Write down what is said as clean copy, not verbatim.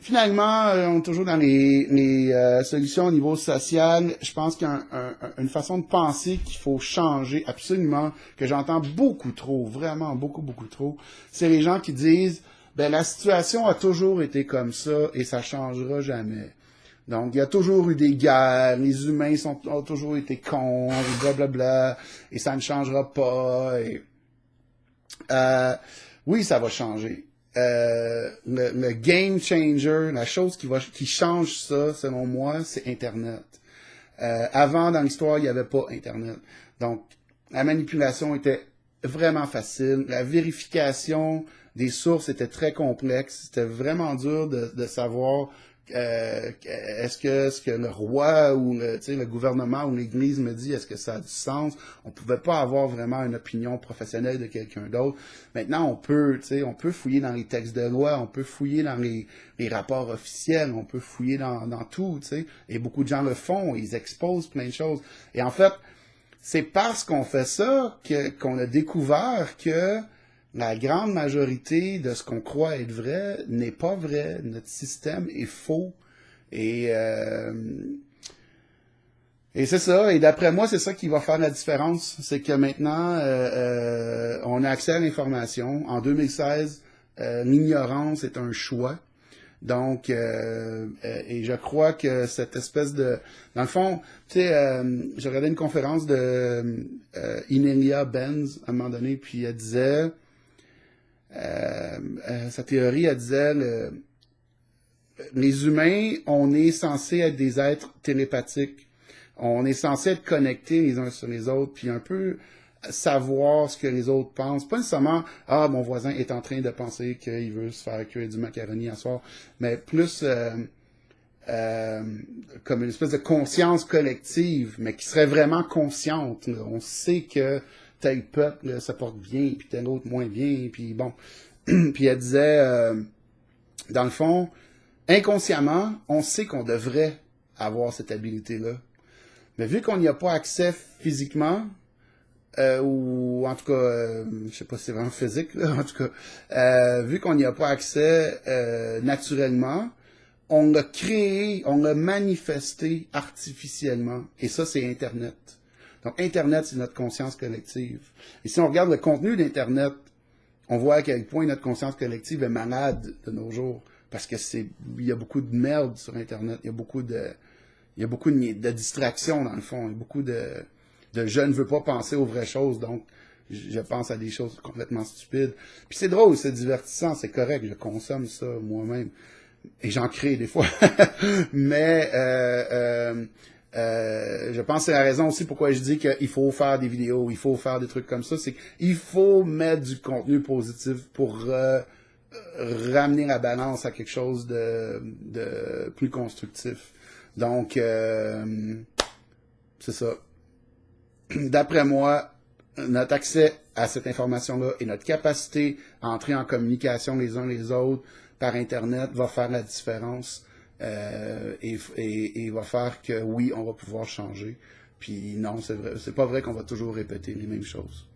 finalement, on est toujours dans les solutions au niveau social. Je pense qu'il y a une façon de penser qu'il faut changer absolument, que j'entends beaucoup trop, vraiment beaucoup, beaucoup trop. C'est les gens qui disent, ben la situation a toujours été comme ça et ça changera jamais. Donc, il y a toujours eu des guerres, les humains ont toujours été cons, et blablabla, et ça ne changera pas. Euh, oui, ça va changer. Le game changer, la chose qui change ça, selon moi, c'est Internet. Avant, dans l'histoire, il n'y avait pas Internet. Donc, la manipulation était vraiment facile. La vérification des sources était très complexe. C'était vraiment dur de savoir est-ce que ce que le roi ou le gouvernement ou l'Église me dit, est-ce que ça a du sens? On pouvait pas avoir vraiment une opinion professionnelle de quelqu'un d'autre. Maintenant, on peut fouiller dans les textes de loi, on peut fouiller dans les rapports officiels, on peut fouiller dans tout, tu sais. Et beaucoup de gens le font, ils exposent plein de choses. Et en fait, c'est parce qu'on fait ça qu'on a découvert que la grande majorité de ce qu'on croit être vrai n'est pas vrai. Notre système est faux. Et, euh, et c'est ça. Et d'après moi, c'est ça qui va faire la différence. C'est que maintenant, on a accès à l'information. En 2016, l'ignorance est un choix. Donc, et je crois que cette espèce de... Dans le fond, tu sais, j'ai regardé une conférence de Inelia Benz à un moment donné, puis elle disait... sa théorie, elle disait, les humains, on est censé être des êtres télépathiques. On est censé être connectés les uns sur les autres, puis un peu savoir ce que les autres pensent. Pas nécessairement, ah, mon voisin est en train de penser qu'il veut se faire cuire du macaroni à soir, mais plus comme une espèce de conscience collective, mais qui serait vraiment consciente. Là. On sait que tel peuple là, se porte bien, puis tel autre moins bien, puis bon. Puis elle disait, dans le fond, inconsciemment, on sait qu'on devrait avoir cette habilité-là. Mais vu qu'on n'y a pas accès physiquement, ou en tout cas, je sais pas si c'est vraiment physique, là, en tout cas, vu qu'on n'y a pas accès naturellement, on l'a créé, on l'a manifesté artificiellement. Et ça, c'est Internet. Donc, Internet, c'est notre conscience collective. Et si on regarde le contenu d'Internet, on voit à quel point notre conscience collective est malade de nos jours. Parce que il y a beaucoup de merde sur Internet. Il y a beaucoup de distractions, dans le fond. Il y a beaucoup de je ne veux pas penser aux vraies choses, donc je pense à des choses complètement stupides. Puis c'est drôle, c'est divertissant, c'est correct, je consomme ça moi-même. Et j'en crée des fois. Mais je pense que c'est la raison aussi pourquoi je dis qu'il faut faire des vidéos, il faut faire des trucs comme ça. C'est qu'il faut mettre du contenu positif pour ramener la balance à quelque chose de plus constructif. Donc, c'est ça. D'après moi, notre accès à cette information-là et notre capacité à entrer en communication les uns les autres par Internet va faire la différence et va faire que oui, on va pouvoir changer. Puis non, c'est pas vrai qu'on va toujours répéter les mêmes choses.